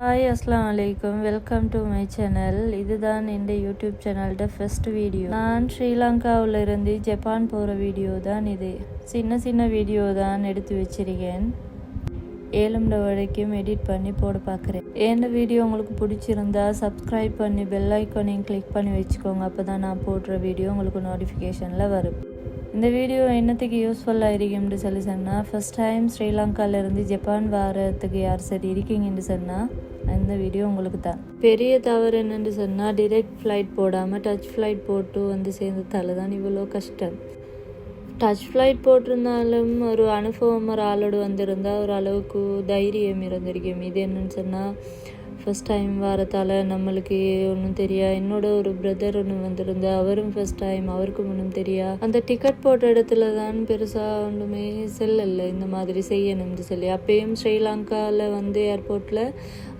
Hi அஸ்ஸலாமு அலைக்கும், welcome to my channel. இதுதான் இந்த யூடியூப் சேனலோட ஃபர்ஸ்ட் வீடியோ. நான் ஸ்ரீலங்காவில் இருந்து ஜப்பான் போகிற வீடியோ தான் இது. சின்ன வீடியோ தான் எடுத்து வச்சிருக்கேன். 7 வரைக்கும் எடிட் பண்ணி போட பார்க்குறேன். இந்த வீடியோ உங்களுக்கு பிடிச்சிருந்தா சப்ஸ்கிரைப் பண்ணி பெல் ஐக்கானையும் கிளிக் பண்ணி வச்சுக்கோங்க. அப்போ தான் நான் போடுற வீடியோ உங்களுக்கு நோட்டிஃபிகேஷனில் வரும். இந்த வீடியோ என்னத்துக்கு யூஸ்ஃபுல்லாக இருக்கும்னு சொல்லி சொன்னால், ஃபஸ்ட் டைம் ஸ்ரீலங்காவிலேருந்து ஜப்பான் வாரத்துக்கு யார் சரி இருக்கீங்கன்னு சொன்னால் இந்த வீடியோ உங்களுக்கு தான். பெரிய தவறு என்னென்னு சொன்னால், டிரெக்ட் ஃப்ளைட் போடாமல் டச் ஃப்ளைட் போட்டு வந்து சேர்ந்ததால தான் இவ்வளோ கஷ்டம். டச் ஃப்ளைட் போட்டிருந்தாலும் ஒரு அனுபவம் ஒரு ஆளோடு வந்திருந்தால் ஒரு அளவுக்கு தைரியம் இருந்திருக்கும். இது என்னன்னு சொன்னால், ஃபஸ்ட் டைம் வரத்தால் நம்மளுக்கு ஒன்றும் தெரியா. என்னோட ஒரு பிரதர் ஒன்று வந்திருந்தா, அவரும் ஃபஸ்ட் டைம், அவருக்கும் ஒன்றும் தெரியா. அந்த டிக்கெட் போட்ட இடத்துல தான் பெருசாக ஒன்றுமே செல்லலை இந்த மாதிரி செய்யணும்னு சொல்லி. அப்பயும் ஸ்ரீலங்காவில் வந்து ஏர்போர்ட்டில்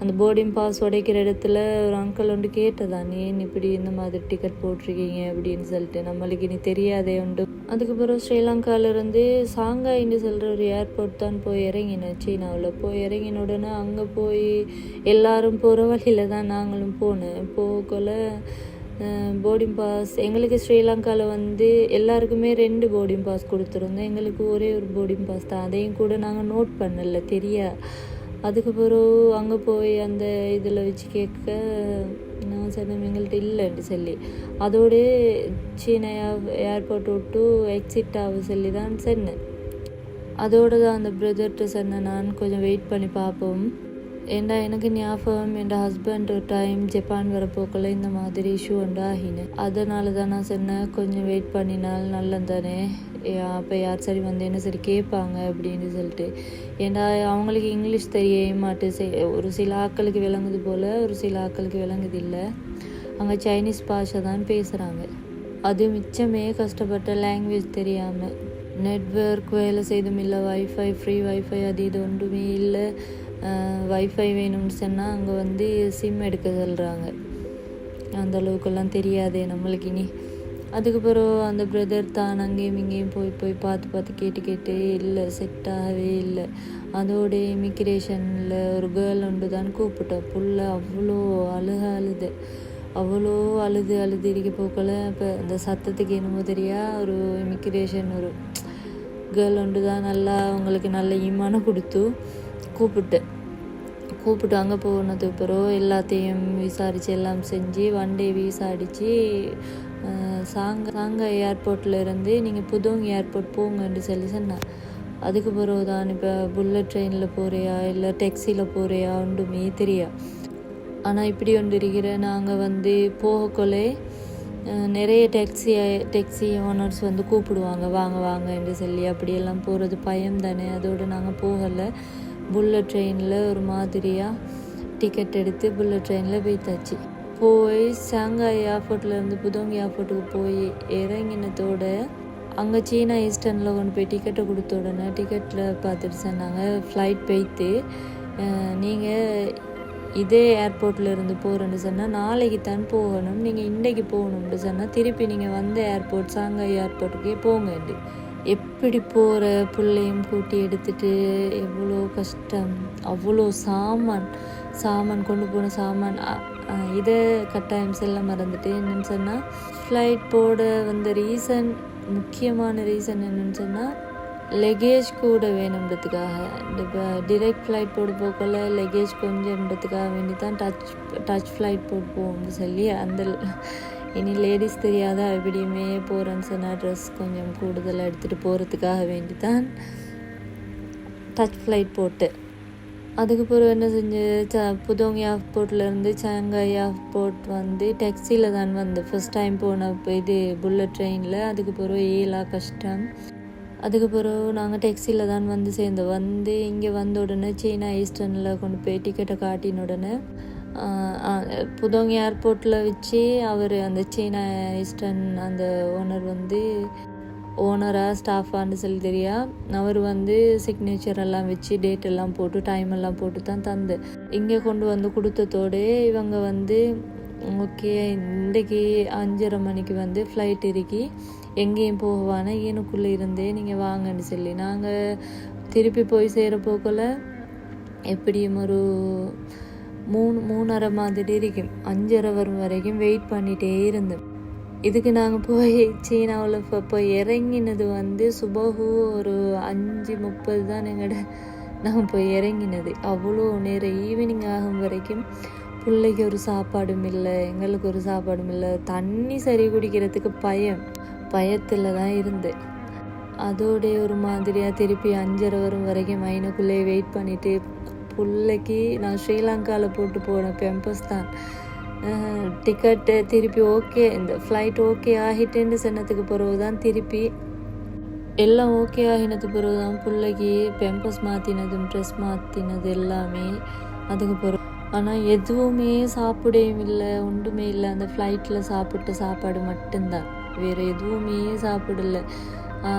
அந்த போர்டிங் பாஸ் உடைக்கிற இடத்துல ஒரு அங்கிள் ஒன்று கேட்டதான், ஏன் இப்படி இந்த மாதிரி டிக்கெட் போட்டிருக்கீங்க அப்படின்னு சொல்லிட்டு. நம்மளுக்கு இனி தெரியாதே உண்டு. அதுக்கப்புறம் ஸ்ரீலங்காவிலேருந்து சாங்காயின்னு சொல்கிற ஒரு ஏர்போர்ட் தான் போய் இறங்கினேன். சீனாவில் போய் இறங்கின உடனே அங்கே போய் எல்லாரும் போகிற வழியில் தான் நாங்களும் போனேன். போகல போர்டிங் பாஸ் எங்களுக்கு ஸ்ரீலங்காவில் வந்து எல்லாருக்குமே 2 போர்டிங் பாஸ் கொடுத்துருந்தோம். எங்களுக்கு ஒரே ஒரு போர்டிங் பாஸ் தான். அதையும் கூட நாங்கள் நோட் பண்ணல, தெரியா. அதுக்கப்புறம் அங்கே போய் அந்த இதில் வச்சு கேட்க நான் சொன்னேன் எங்கள்கிட்ட இல்லைன்னு சொல்லி. அதோடு சீனா ஏர்போர்ட் விட்டு எக்ஸிட் ஆக சொல்லி தான் சொன்னேன். அதோடு தான் அந்த பிரதர்கிட்ட சொன்னேன், நான் கொஞ்சம் வெயிட் பண்ணி பார்ப்போம். ஏண்டா எனக்கு ஞாபகம் என் ஹஸ்பண்ட் ஒரு டைம் ஜப்பான் வரப்போக்கில் இந்த மாதிரி இஷ்யூ ஒன்று ஆகினேன். அதனால தான் நான் சொன்னேன், கொஞ்சம் வெயிட் பண்ணினால் நல்லது தானே, அப்போ யார் சரி வந்து என்ன சரி கேட்பாங்க அப்படின்னு சொல்லிட்டு. ஏண்டா அவங்களுக்கு இங்கிலீஷ் தெரிய மாட்டு. ஒரு சில ஆட்களுக்கு விளங்குது போல், ஒரு சில ஆட்களுக்கு விளங்குது இல்லை. அங்கே சைனீஸ் பாஷை தான் பேசுகிறாங்க. அது மிச்சமே கஷ்டப்பட்ட லாங்குவேஜ் தெரியாமல். நெட்வொர்க் வேலை செய்தும் இல்லை, வைஃபை ஃப்ரீ வைஃபை அது இது ஒன்றுமே இல்லை. வைஃபை வேணும்னு சொன்னால் அங்கே வந்து சிம் எடுக்க சொல்கிறாங்க. அந்த அளவுக்கெல்லாம் தெரியாதே நம்மளுக்கு இனி. அதுக்கப்புறம் அந்த பிரதர் தான் அங்கேயும் இங்கேயும் போய் பார்த்து கேட்டு இல்லை, செட் ஆகவே இல்லை. அதோட இமிக்ரேஷனில் ஒரு கேர்ள் ஒன்று தான் கூப்பிட்டோம். புள்ள அவ்வளோ அழுது இருக்க போக்கல. இப்போ இந்த சத்தத்துக்கு என்னமோ தெரியா, ஒரு இமிக்ரேஷன் ஒரு கேர்ள் ஒன்று தான் நல்லா அவங்களுக்கு நல்ல ஈமானம் கொடுத்து கூப்பிட்டு அங்கே போனதுக்கு பிறகு எல்லாத்தையும் விசாரித்து எல்லாம் செஞ்சு 1 டே விசா அடித்து சாங்கா ஏர்போர்ட்டில் இருந்து நீங்கள் புதோங் ஏர்போர்ட் போங்கன்னு சொல்லி சொன்னேன். அதுக்கு பிறகு தான் இப்போ புல்லட் ட்ரெயினில் போகிறியா இல்லை டேக்ஸியில் போகிறியா ஒன்றுமே தெரியா. ஆனால் இப்படி ஒன்று இருக்கிற, நாங்கள் வந்து போகக்கொள்ளே நிறைய டேக்ஸி ஓனர்ஸ் வந்து கூப்பிடுவாங்க, வாங்கன்னு சொல்லி. அப்படியெல்லாம் போகிறது பயம் தானே. அதோடு நாங்கள் போகலை. புல்லட் ட்ரெயினில் ஒரு மாதிரியாக டிக்கெட் எடுத்து புல்லட் ட்ரெயினில் போய் சாங்காய் ஏர்போர்ட்லேருந்து புதோங் ஏர்போர்ட்டுக்கு போய் இறங்கினதோட அங்கே சீனா ஈஸ்டர்னில் கொண்டு போய் டிக்கெட்டை கொடுத்த உடனே டிக்கெட்டில் பார்த்துட்டு சொன்னாங்க, ஃப்ளைட் போய்த்து நீங்கள் இதே ஏர்போர்ட்டில் இருந்து போகிறேன்னு சொன்னால் நாளைக்கு தான் போகணும், நீங்கள் இன்றைக்கு போகணும்னு சொன்னால் திருப்பி நீங்கள் வந்த ஏர்போர்ட் சாங்காய் ஏர்போர்ட்டுக்கே போங்கண்டு. எப்படி போகிற பிள்ளையும் கூட்டி எடுத்துட்டு எவ்வளோ கஷ்டம். அவ்வளோ சாமான் கொண்டு போன சாமான். இதை கட்டாயம் செல்ல மறந்துட்டு என்னென்னு சொன்னால், ஃப்ளைட் போட வந்த முக்கியமான ரீசன் என்னென்னு சொன்னால், லெகேஜ் கூட வேணுன்றதுக்காக. இப்போ டிரெக்ட் ஃப்ளைட் போட போக்கல லெகேஜ் கொஞ்சம்ன்றதுக்காக வேண்டி தான் டச் ஃப்ளைட் போட்டு போகும்னு சொல்லி. அந்த இனி லேடிஸ் தெரியாத எப்படியுமே போகிறேன்னு சொன்னால் ட்ரெஸ் கொஞ்சம் கூடுதலாக எடுத்துகிட்டு போகிறதுக்காக வேண்டி தான் டச் ஃப்ளைட் போட்டு. அதுக்கப்புறம் என்ன செஞ்சு புதோங் ஏர்போர்ட்லேருந்து சாங்காய் ஏர்போர்ட் வந்து டேக்ஸியில் தான் வந்து ஃபஸ்ட் டைம் போன இது புல்லட் ட்ரெயினில். அதுக்கப்புறம் கஷ்டம். அதுக்கப்புறம் நாங்கள் டேக்ஸியில் தான் வந்து சேர்ந்தோம். இங்கே வந்த உடனே சீனா ஈஸ்டர்னில் கொண்டு போய் டிக்கெட்டை காட்டின உடனே புதோங் ஏர்போர்ட்டில் வச்சு அவர் அந்த சீனா ஈஸ்டர்ன் அந்த ஓனர் வந்து ஸ்டாஃபான்னு சொல்லி தெரியா, அவர் வந்து சிக்னேச்சர் எல்லாம் வச்சு டேட் எல்லாம் போட்டு டைம் எல்லாம் போட்டு தான் தந்து இங்கே கொண்டு வந்து கொடுத்ததோடு இவங்க வந்து ஓகே இன்றைக்கி 5:30 மணிக்கு வந்து ஃப்ளைட் இருக்கி எங்கேயும் போகவானா எனக்குள்ளே இருந்தே நீங்கள் வாங்கன்னு சொல்லி. நாங்கள் திருப்பி போய் சேர போக்கல எப்படியும் ஒரு 3:30 மாதிரி இருக்கும். 5:30 வரும் வரைக்கும் வெயிட் பண்ணிகிட்டே இருந்தோம். இதுக்கு நாங்கள் போய் சீனாவில் போய் இறங்கினது சுபகு ஒரு 5:30 தான் நாங்கள் போய் இறங்கினது. அவ்வளோ நேரம் ஈவினிங் ஆகும் வரைக்கும் பிள்ளைக்கு ஒரு சாப்பாடும் இல்லை, எங்களுக்கு ஒரு சாப்பாடும் இல்லை. தண்ணி சரி குடிக்கிறதுக்கு பயத்தில் தான் இருந்தேன். அதோடைய ஒரு மாதிரியாக திருப்பி 5:30 வரும் வரைக்கும் மைனுக்குள்ளே வெயிட் பண்ணிவிட்டு பிள்ளைக்கு நான் ஸ்ரீலங்காவில் போட்டு போன பெம்பஸ் தான் டிக்கெட்டு திருப்பி ஓகே, இந்த ஃப்ளைட் ஓகே ஆகிட்டேன்னு சொன்னதுக்கு பிறகு தான் திருப்பி எல்லாம் ஓகே ஆகினதுக்கு பிறகு தான் பிள்ளைக்கு பெம்பஸ் மாற்றினதும் ட்ரெஸ் மாற்றினது எல்லாமே. அதுக்கு பிறகு ஆனால் எதுவுமே சாப்பிடவும் இல்லை, ஒன்றுமே இல்லை. அந்த ஃப்ளைட்டில் சாப்பிட்ட சாப்பாடு மட்டும்தான், வேறு எதுவுமே சாப்பிடல.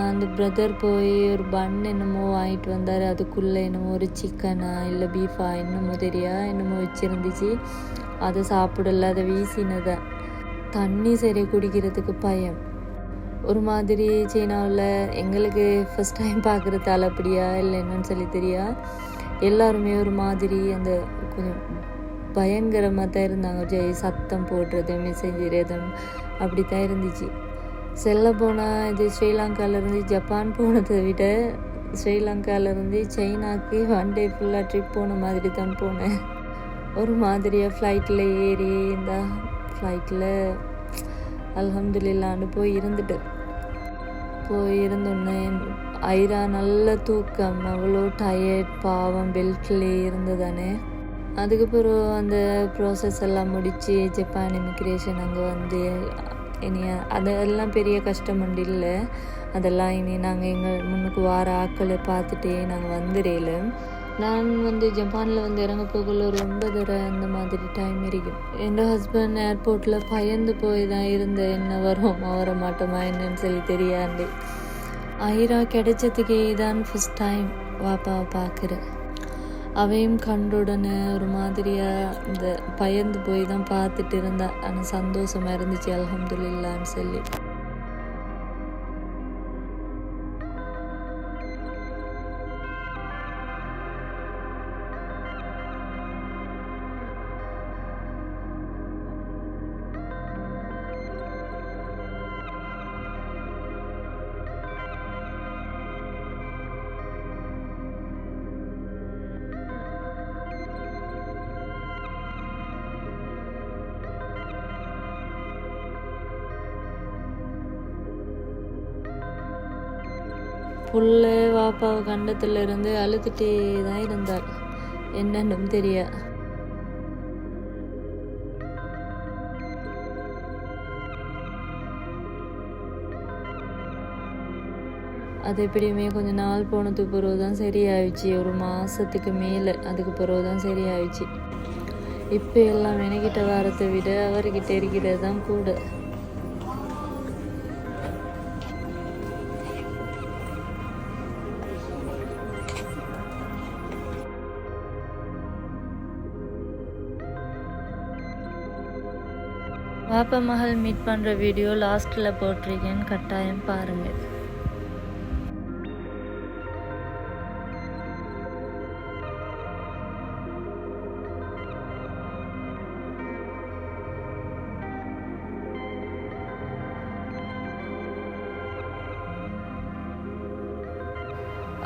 அந்த பிரதர் போய் ஒரு பன் என்னமோ வாங்கிட்டு வந்தார். அதுக்குள்ளே என்னமோ ஒரு சிக்கனா இல்லை பீஃபா என்னமோ என்னமோ வச்சுருந்துச்சு. அதை சாப்பிடல, அதை வீசினதை. தண்ணி சரி குடிக்கிறதுக்கு பயம். ஒரு மாதிரி சீனாவில் எங்களுக்கு ஃபஸ்ட் டைம் பார்க்குறதால அப்படியா இல்லை என்னன்னு சொல்லி தெரியா, எல்லாருமே ஒரு மாதிரி அந்த கொஞ்சம் பயங்கரமாக தான் இருந்தாங்க. சத்தம் போடுறது, மெசேஜ் அப்படி தான் இருந்துச்சு. செல்ல போனால் இது ஸ்ரீலங்காவிலேருந்து ஜப்பான் போனதை விட ஸ்ரீலங்காவிலேருந்து சைனாக்கு 1 டே ஃபுல்லாக ட்ரிப் போன மாதிரி தான் போனேன். ஒரு மாதிரியாக ஃப்ளைட்டில் ஏறி இந்த ஃப்ளைட்டில் அல்ஹம்துலில்லான்னு போய் இருந்தோன்னே ஐரா நல்ல தூக்கம், அவ்வளோ டயர்ட் பாவம், பெல்ட்லேயே இருந்ததானே. அதுக்கப்புறம் அந்த ப்ராசஸ் எல்லாம் முடித்து ஜப்பான் இமிக்ரேஷன் அங்கே இனி அதெல்லாம் பெரிய கஷ்டம் ஒன்று இல்லை. அதெல்லாம் இனி நாங்கள் எங்கள் முன்னுக்கு வார ஆக்களை பார்த்துட்டே நாங்கள் வந்துடல. நான் ஜப்பானில் இறங்க போகல ஒரு 9:30 அந்த மாதிரி டைம் இருக்கும். என் ஹஸ்பண்ட் ஏர்போர்ட்டில் பயந்து போய் தான் இருந்தேன், என்ன வரோமா வர மாட்டோமா என்னன்னு சொல்லி தெரியாண்டு. ஐரா கிடைச்சதுக்கே தான் ஃபஸ்ட் டைம் வாப்பாவை பார்க்குறேன். அவையும் கண்டுடனே ஒரு மாதிரியாக இந்த பயந்து போய் தான் பார்த்துட்டு இருந்தா. ஆனால் சந்தோஷமாக இருந்துச்சு அல்ஹம்துலில்லான்னு சொல்லி. புள்ள வாப்பாவை கண்டத்துல இருந்து அழுதுகிட்டே தான் இருந்தாள், என்னன்னும் தெரியா. அது எப்படியுமே கொஞ்ச நாள் போனதுக்கு பிறகு தான் சரியாயிடுச்சு. ஒரு மாதத்துக்கு மேலே அதுக்கு பிறகு தான் சரியாயிடுச்சு. இப்போ எல்லாம் எனக்கிட்ட வரத்தை விட அவர்கிட்ட இருக்கிறது தான் கூட. வாப்பா மகள் மீட் பண்ணுற வீடியோ லாஸ்ட்டில் போட்டிருக்கேன், கட்டாயம் பாருங்கள்.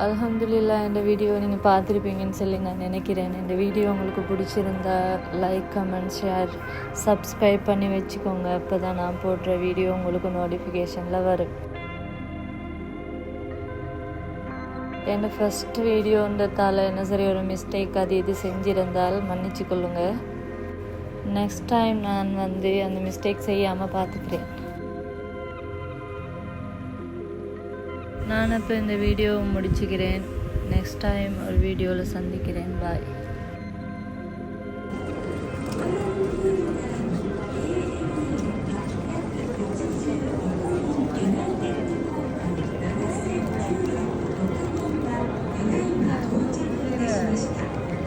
அல்ஹம்துலில்லா, இந்த வீடியோ நீங்கள் பார்த்துருப்பீங்கன்னு சொல்லி நான் நினைக்கிறேன். இந்த வீடியோ உங்களுக்கு பிடிச்சிருந்தா லைக், கமெண்ட், ஷேர், சப்ஸ்கிரைப் பண்ணி வச்சுக்கோங்க. அப்போ தான் நான் போடுற வீடியோ உங்களுக்கு நோட்டிஃபிகேஷனில் வரும். என்னோட ஃபஸ்ட் வீடியோன்றதால என்ன சரி ஒரு மிஸ்டேக் அது இது செஞ்சிருந்தால் மன்னிச்சு கொள்ளுங்க. நெக்ஸ்ட் டைம் நான் அந்த மிஸ்டேக் செய்யாமல் பார்த்துக்கிறேன். நான் இப்போ இந்த வீடியோவை முடிச்சுக்கிறேன். நெக்ஸ்ட் டைம் ஒரு வீடியோவில் சந்திக்கிறேன். பாய்.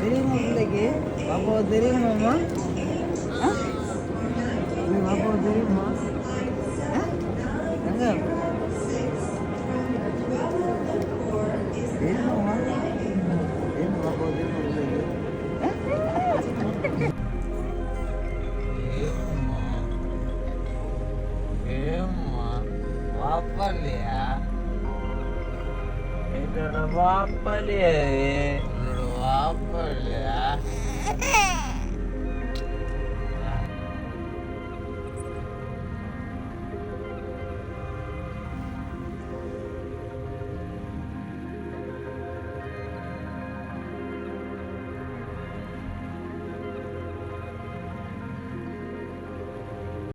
தெரியுமா பிள்ளைக்கு? பாப்பாவை தெரியுமாம்மா? பாப்பாவை தெரியுமா? எங்க தெரியுமாம்மா? தெரியுமா பாப்பாவை தெரியுமா? பாப்பா இல்லையா? என்னோட பாப்பா இல்லையா? என்னோட பாப்பா இல்லையா?